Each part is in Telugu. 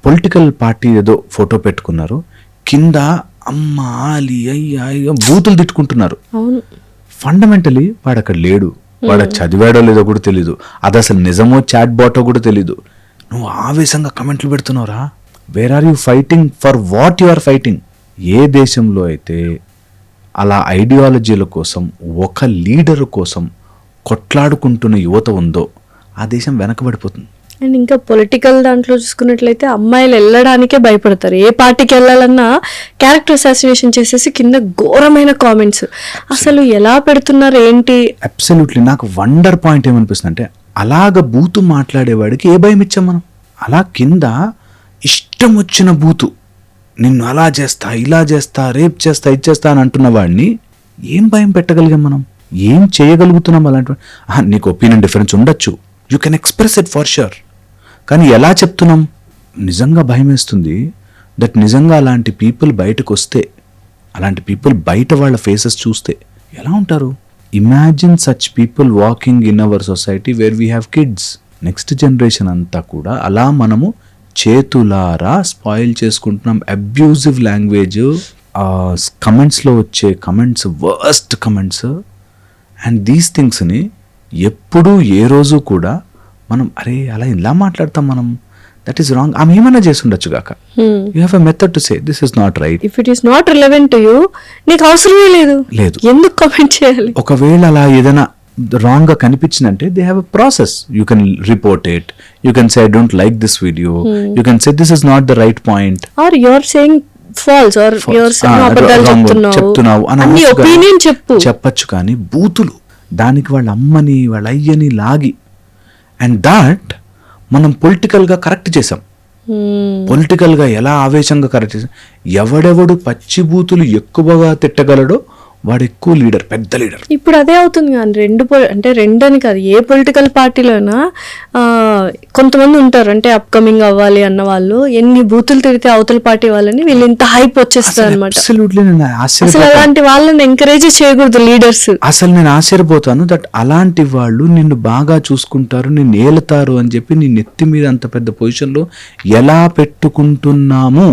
పొలిటికల్ పార్టీ ఏదో ఫోటో పెట్టుకున్నారు, కింద అమ్మ ఆలి అయ్యా బూతులు తిట్టుకుంటున్నారు. ఫండమెంటలీ వాడు అక్కడ లేడు, వాడు చదివాడో లేదో కూడా తెలీదు, అది అసలు నిజమో చాట్ బాటో కూడా తెలీదు. నువ్వు ఆవేశంగా కమెంట్లు పెడుతున్నావురా. Where are you fighting for what you are fighting? ఏ దేశంలో అయితే అలా ఐడియాలజీల కోసం ఒక లీడర్ కోసం కొట్లాడుకుంటున్న యువత ఉందో ఆ దేశం వెనకబడిపోతుంది. అండ్ ఇంకా పొలిటికల్ దాంట్లో చూసుకున్నట్లయితే అమ్మాయిలు వెళ్ళడానికే భయపడతారు. ఏ పార్టీకి వెళ్ళాలన్నా క్యారెక్టర్ అసాసినేషన్ చేసేసి కింద ఘోరమైన కామెంట్స్. అసలు ఎలా పెడుతున్నారు ఏంటి? అబ్సల్యూట్లీ. నాకు వండర్ పాయింట్ ఏమనిపిస్తుంది అంటే, అలాగ బూతు మాట్లాడేవాడికి ఏ భయం ఇచ్చాం మనం? అలా కింద ఇష్టం వచ్చిన బూతు, నిన్ను అలా చేస్తా, ఇలా చేస్తా, రేప్ చేస్తా, ఇది చేస్తా అని అంటున్న వాడిని ఏం భయం పెట్టగలిగాం మనం? ఏం చేయగలుగుతున్నాం? అలాంటి నీకు ఒపీనియన్ డిఫరెన్స్ ఉండొచ్చు, you can express it for sure, కానీ ఎలా చెప్తున్నాం? నిజంగా భయం వేస్తుంది దట్ నిజంగా అలాంటి పీపుల్ బయటకు వస్తే, అలాంటి పీపుల్ బయట వాళ్ళ ఫేసెస్ చూస్తే ఎలా ఉంటారు? Imagine such people walking in our society where we have kids. Next generation అంతా కూడా అలా మనము చేతులారా స్పాయిల్ చేసుకుంటున్నాం. అబ్యూజివ్ లాంగ్వేజ్, కమెంట్స్లో వచ్చే comments worst comments, and these థింగ్స్ని ఎప్పుడూ ఏ రోజు కూడా మనం అరే అలా ఇలా మాట్లాడతాం మనం, దట్ ఈస్ రాంగ్. ఆమె ఏమైనా చేసి ఉండొచ్చు కాక, you have a method to say this is not right. If it is not relevant to you, నీకు అవసరమే లేదు, ఎందుకు కామెంట్ చేయాలి? ఒకవేళ అలా ఏదైనా రాంగ్ గా కనిపించిందంటే they have a process. You can report it, you can say I don't like this video, you can say this is not the right point, or you are saying false, or you are saying అబద్ధాలు చెప్తున్నావు అని ఒపీనియన్ చెప్పొచ్చు. కానీ బూతులు, దానికి వాళ్ళ అమ్మని వాళ్ళ అయ్యని లాగి, అండ్ దాట్ మనం పొలిటికల్గా కరెక్ట్ చేసాం. పొలిటికల్గా ఎలా ఆవేశంగా కరెక్ట్ చేసాం. ఎవడెవడు పచ్చి బూతులు ఎక్కువగా తిట్టగలడో వాడు ఎక్కువ లీడర్, పెద్ద లీడర్. ఇప్పుడు అదే అవుతుంది కానీ రెండు అని కాదు, ఏ పొలిటికల్ పార్టీలోనా కొంతమంది ఉంటారు అంటే అప్కమింగ్ అవ్వాలి అన్న వాళ్ళు ఎన్ని బూతులు తిడితే అవతల పార్టీ వాళ్ళని వీళ్ళు ఇంత హైప్ వచ్చేస్తారు అనమాట. అసలు అలాంటి వాళ్ళని ఎంకరేజ్ చేయకూడదు లీడర్స్. అసలు నేను ఆశ్చర్యపోతాను దట్ అలాంటి వాళ్ళు నిన్ను బాగా చూసుకుంటారు, నిన్ను ఏలుతారు అని చెప్పి నీ నెత్తి మీద అంత పెద్ద పొజిషన్లో ఎలా పెట్టుకుంటున్నాము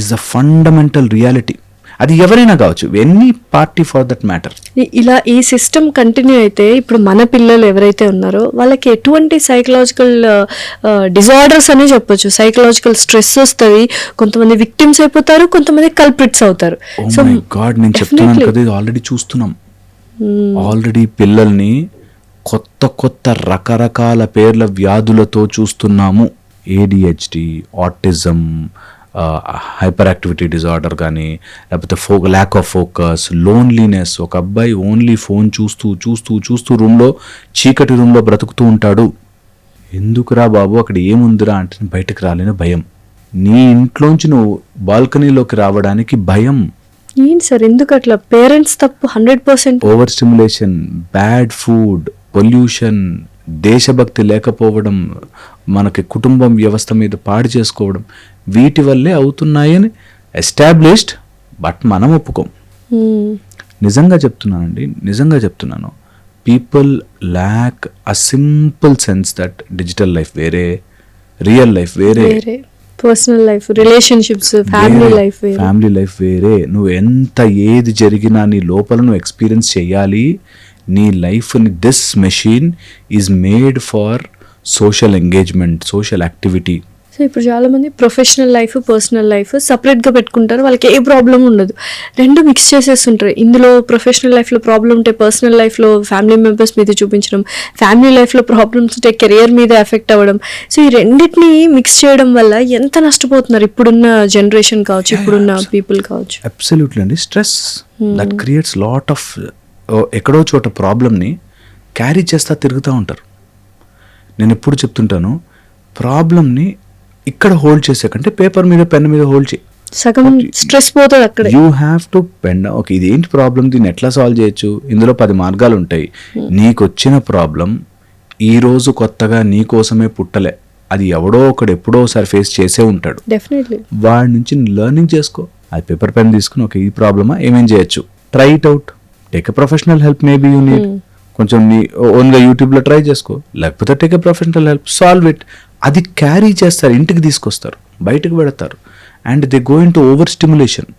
ఇస్ ద ఫండమెంటల్ రియాలిటీ. అది ఎవరైనా కావచ్చు, any party for that matter. ఇలా ఈ సిస్టమ్ కంటిన్యూ అయితే ఇప్పుడు మన పిల్లలు ఎవరైతే ఉన్నారో వాళ్ళకి ఎటువంటి సైకలాజికల్ డిజార్డర్స్ అనే చెప్పొచ్చు. సైకలాజికల్ స్ట్రెస్ వస్తుంది, కొంతమంది విక్టిమ్స్ అయిపోతారు, కొంతమంది కల్ప్రిట్స్ అవుతారు. సో గాడ్, నేను చెప్తున్నాను కదా, ఇది ఆల్రెడీ చూస్తున్నాం. ఆల్రెడీ పిల్లల్ని కొత్త రకరకాల పేర్ల వ్యాధులతో చూస్తున్నాము. ADHD, autism, hyper activity disorder కానీ, లేకపోతే ల్యాక్ ఆఫ్ ఫోకస్, లోన్లీనెస్. ఒక అబ్బాయి ఓన్లీ ఫోన్ చూస్తూ చీకటి రూమ్లో బ్రతుకుతూ ఉంటాడు. ఎందుకురా బాబు అక్కడ ఏముందిరా అంటే బయటకు రాలేని భయం. నీ ఇంట్లోంచి నువ్వు బాల్కనీలోకి రావడానికి భయం. ఏంటి సార్ ఎందుకు అట్లా? పేరెంట్స్ తప్పు 100%. Over stimulation, bad food, pollution, దేశభక్తి లేకపోవడం, మనకి కుటుంబం వ్యవస్థ మీద పాడు చేసుకోవడం, వీటి వల్లే అవుతున్నాయని ఎస్టాబ్లిష్డ్. బట్ మనం ఒప్పుకోం. నిజంగా చెప్తున్నాను, people lakh a simple sense that digital life వేరే, రియల్ లైఫ్ వేరే, personal life, relationships, family life వేరే. నువ్వు ఎంత ఏది జరిగినా నీ లోపల నువ్వు ఎక్స్పీరియన్స్ చేయాలి. నీ లైఫ్ని, this machine is made for social engagement, social activity. So ఇప్పుడు చాలా మంది ప్రొఫెషనల్ లైఫ్, పర్సనల్ లైఫ్ సపరేట్గా పెట్టుకుంటారు, వాళ్ళకి ఏ ప్రాబ్లం ఉండదు, రెండు మిక్స్ చేసేస్తుంటారు. ఇందులో ప్రొఫెషనల్ లైఫ్లో ప్రాబ్లం ఉంటే పర్సనల్ లైఫ్లో ఫ్యామిలీ మెంబర్స్ మీద చూపించడం, ఫ్యామిలీ లైఫ్లో ప్రాబ్లమ్స్ ఉంటే కెరియర్ మీద ఎఫెక్ట్ అవ్వడం. సో ఈ రెండింటిని మిక్స్ చేయడం వల్ల ఎంత నష్టపోతున్నారు ఇప్పుడున్న జనరేషన్ కావచ్చు, ఇప్పుడున్న పీపుల్ కావచ్చు. అబ్సల్యూట్లీ అండి. Stress that creates lot of, ఎక్కడో చోట ప్రాబ్లమ్ని క్యారీ చేస్తా తిరుగుతూ ఉంటారు. నేను ఎప్పుడు చెప్తుంటాను, ప్రాబ్లమ్ని ఇక్కడ హోల్డ్ చేసే కంటే పేపర్ మీద, పెన్ మీద హోల్డ్ చేయి, సగం స్ట్రెస్ పోతుంది అక్కడ. You have to pen. Okay, ఇది ఏంటి ప్రాబ్లం, దీన్ని ఎట్లా సాల్వ్ చేయొచ్చు, ఇందులో 10 మార్గాలు ఉంటాయి. నీకు వచ్చిన ప్రాబ్లం ఈరోజు కొత్తగా నీ కోసమే పుట్టలే, అది ఎవడో ఒకడు ఎప్పుడో ఒకసారి ఫేస్ చేసే ఉంటాడు. డెఫినెట్లీ వాడి నుంచి లెర్నింగ్ చేసుకో. అది పేపర్ పెన్ తీసుకుని ఓకే ఈ ప్రాబ్లమా, ఏమేం చేయొచ్చు, try it out, take a professional help. Maybe you need కొంచెం నీ ఓన్గా యూట్యూబ్లో ట్రై చేసుకో, లేకపోతే take a professional help, solve it. అది క్యారీ చేస్తారు, ఇంటికి తీసుకొస్తారు, బయటకు పెడతారు, and they go in to over stimulation.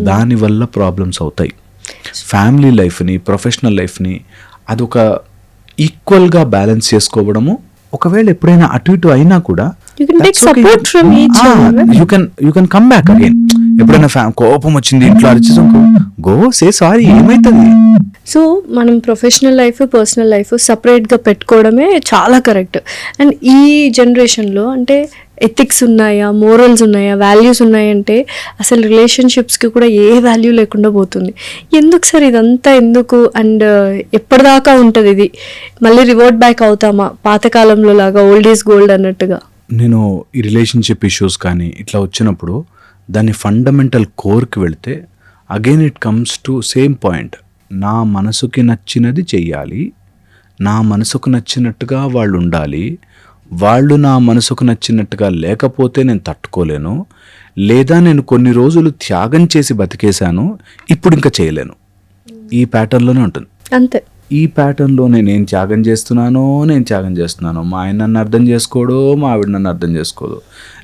దానివల్ల ప్రాబ్లమ్స్ అవుతాయి. ఫ్యామిలీ లైఫ్ని, ప్రొఫెషనల్ లైఫ్ని అదొక ఈక్వల్గా బ్యాలెన్స్ చేసుకోవడము. ఒకవేళ ఎప్పుడైనా అటు ఇటు అయినా కూడా You can take support from each other. You can come back again. ఎప్పుడైనా కోపం వచ్చింది ఇంట్లో అరిచేసాం, గో సే సారీ, ఏమవుతుంది. సో మనం ప్రొఫెషనల్ లైఫ్, పర్సనల్ లైఫ్ సపరేట్గా పెట్టుకోవడమే చాలా కరెక్ట్. అండ్ ఈ జనరేషన్లో అంటే ఎథిక్స్ ఉన్నాయా, మోరల్స్ ఉన్నాయా, వాల్యూస్ ఉన్నాయంటే అసలు రిలేషన్షిప్స్కి కూడా ఏ వాల్యూ లేకుండా పోతుంది. ఎందుకు సార్ ఇదంతా ఎందుకు? అండ్ ఎప్పటిదాకా ఉంటుంది ఇది? మళ్ళీ రివర్ట్ బ్యాక్ అవుతామా పాతకాలంలో లాగా, ఓల్డ్ ఈజ్ గోల్డ్ అన్నట్టుగా? నేను ఈ రిలేషన్షిప్ ఇష్యూస్ కానీ ఇట్లా వచ్చినప్పుడు దాని ఫండమెంటల్ కోర్కి వెళితే again it comes to same point. నా మనసుకి నచ్చినది చెయ్యాలి, నా మనసుకు నచ్చినట్టుగా వాళ్ళు ఉండాలి, వాళ్ళు నా మనసుకు నచ్చినట్టుగా లేకపోతే నేను తట్టుకోలేను, లేదా నేను కొన్ని రోజులు త్యాగం చేసి బతికేశాను, ఇప్పుడు ఇంకా చేయలేను. ఈ ప్యాటర్న్లోనే ఉంటుంది. అంతే. ఈ ప్యాటర్న్లో నేను త్యాగం చేస్తున్నానో మా ఆయన నన్ను అర్థం చేసుకోడో, మా ఆవిడ నన్ను అర్థం చేసుకోదు,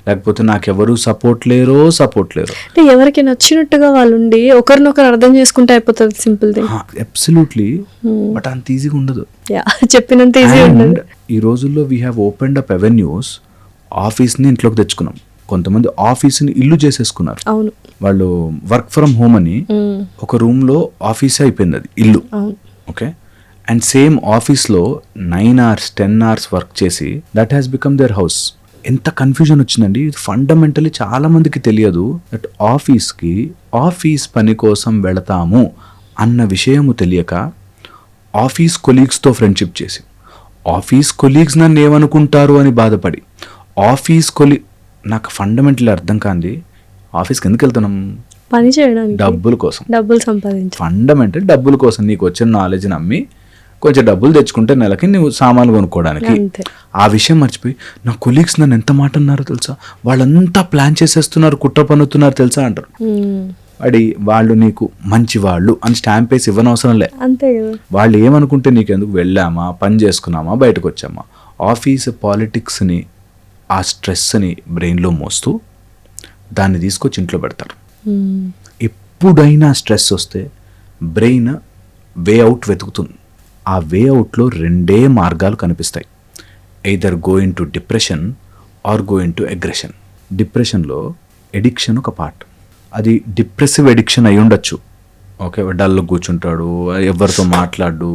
లేకపోతే నాకెవరు సపోర్ట్ లేరు. అంటే ఎవరికి నచ్చినట్టుగా వాళ్ళు ఉండి ఒకరినొకరు అర్థం చేసుకుంటే అయిపోతుంది, సింపుల్ థింగ్. అబ్సల్యూట్లీ. బట్ అంత ఈజీగా ఉండదు. చెప్పినంత ఈజీ ఉండదు. ఈ రోజుల్లో we have opened up avenues. ఆఫీస్ని ఇంట్లోకి తెచ్చుకున్నాం, కొంతమంది ఆఫీస్ని ఇల్లు చేసేసుకున్నారు. అవును. వాళ్ళు వర్క్ ఫ్రమ్ హోమ్ అని ఒక రూమ్లో ఆఫీసే అయిపోయింది, అది ఇల్లు. ఓకే. అండ్ సేమ్ ఆఫీస్లో 9 hours 10 hours వర్క్ చేసి that has become their house. ఎంత కన్ఫ్యూజన్ వచ్చిందండి. ఇది ఫండమెంటలీ చాలా మందికి తెలియదు. దట్ ఆఫీస్ పని కోసం వెళతాము అన్న విషయము తెలియక ఆఫీస్ కొలీగ్స్తో ఫ్రెండ్షిప్ చేసి, ఆఫీస్ కొలీగ్స్ నన్ను ఏమనుకుంటారు అని బాధపడి, నాకు ఫండమెంటలీ అర్థం కాంది, ఆఫీస్కి ఎందుకు వెళ్తున్నాం? పని చేయడానికి, డబ్బుల కోసం, డబ్బులు సంపాదించి. ఫండమెంటల్ డబ్బుల కోసం. నీకు వచ్చిన నాలెడ్జ్ని అమ్మి కొంచెం డబ్బులు తెచ్చుకుంటే నెలకి నువ్వు సామాన్లు కొనుక్కోవడానికి. ఆ విషయం మర్చిపోయి నా కొలీగ్స్ నన్ను ఎంత మాట అన్నారో తెలుసా, వాళ్ళంతా ప్లాన్ చేసేస్తున్నారు, కుట్ర పన్నుతున్నారు తెలుసా అంటారు. వాళ్ళు నీకు మంచి వాళ్ళు అని స్టాంప్ వేసి ఇవ్వనవసరం లే. అంతే కదా. వాళ్ళు ఏమనుకుంటే నీకెందుకు, వెళ్ళామా, పని చేసుకున్నామా, బయటకు వచ్చామా. ఆఫీస్ పాలిటిక్స్ని, ఆ స్ట్రెస్ని బ్రెయిన్లో మోస్తూ దాన్ని తీసుకొచ్చి ఇంట్లో పెడతారు. ఎప్పుడైనా స్ట్రెస్ వస్తే బ్రెయిన్ వే అవుట్ వెతుకుతుంది. ఆ వే అవుట్లో 2 మార్గాలు కనిపిస్తాయి. Either go in to depression are go in to aggression. డిప్రెషన్లో ఎడిక్షన్ ఒక పార్ట్. అది డిప్రెసివ్ ఎడిక్షన్ అయి ఉండొచ్చు. ఓకే, డల్లో కూర్చుంటాడు, ఎవరితో మాట్లాడు,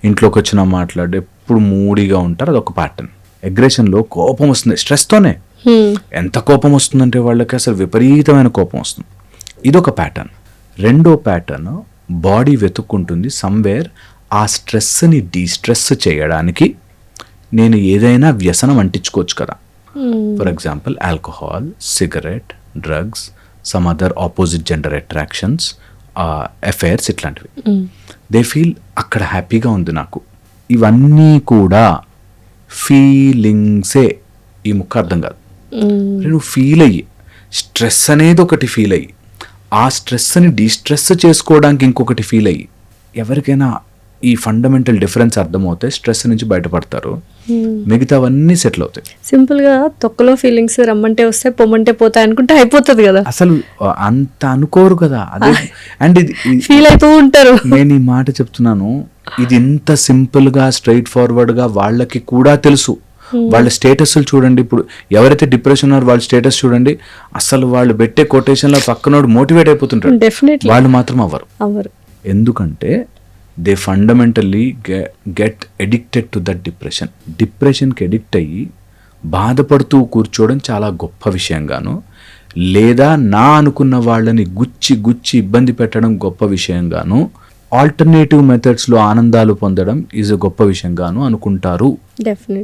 ఇంట్లోకి వచ్చినా మాట్లాడు, ఎప్పుడు మూడీగా ఉంటారు, అదొక ప్యాటర్న్. అగ్రెషన్లో కోపం వస్తుంది, స్ట్రెస్తోనే. ఎంత కోపం వస్తుందంటే వాళ్ళకి అసలు విపరీతమైన కోపం వస్తుంది. ఇదొక ప్యాటర్న్. రెండో ప్యాటర్న్, బాడీ వెతుక్కుంటుంది సమ్వేర్ ఆ స్ట్రెస్ని డీస్ట్రెస్ చేయడానికి నేను ఏదైనా వ్యసనం అంటించుకోవచ్చు కదా. For example alcohol, cigarette, drugs, some other opposite gender attractions, affairs, ఇట్లాంటివి. దే ఫీల్ అక్కడ హ్యాపీగా ఉంది నాకు. ఇవన్నీ కూడా ఫీలింగ్సే. ఈ ముక్క అర్థం కాదు. నువ్వు ఫీల్ అయ్యి, స్ట్రెస్ అనేది ఒకటి ఫీల్ అయ్యి, ఆ స్ట్రెస్ని డీస్ట్రెస్ చేసుకోవడానికి ఇంకొకటి ఫీల్ అయ్యి, ఎవరికైనా ఈ ఫండమెంటల్ డిఫరెన్స్ అర్థమవుతే స్ట్రెస్ నుంచి బయటపడతారు, మిగతావన్నీ సెటిల్ అవుతాయి. సింపుల్గా తొక్కలో ఫీలింగ్స్ రమ్మంటే వస్తే పొమ్మంటే పోతాయి అనుకుంటే అయిపోతుంది కదా. అసలు అంత అనుకోరు కదా. అదే అండ్ ఇది ఫీల్ అవుతూ ఉంటారు. నేను ఈ మాట చెప్తున్నాను, ఇది ఇంత సింపుల్గా స్ట్రైట్ ఫార్వర్డ్గా వాళ్ళకి కూడా తెలుసు. వాళ్ళ స్టేటస్లు చూడండి. ఇప్పుడు ఎవరైతే డిప్రెషన్ ఉన్నారో వాళ్ళ స్టేటస్ చూడండి, అసలు వాళ్ళు పెట్టే కొటేషన్లో పక్కనోడు మోటివేట్ అయిపోతుంటారు, వాళ్ళు మాత్రం అవ్వరు. ఎందుకంటే they fundamentally get addicted to that depression. డిప్రెషన్కి ఎడిక్ట్ అయ్యి బాధపడుతూ కూర్చోవడం చాలా గొప్ప విషయంగాను, లేదా నా అనుకున్న వాళ్ళని గుచ్చి ఇబ్బంది పెట్టడం గొప్ప విషయంగాను, ఆల్టర్నేటివ్ మెథడ్స్లో ఆనందాలు పొందడం ఈజ్ గొప్ప విషయంగాను అనుకుంటారు.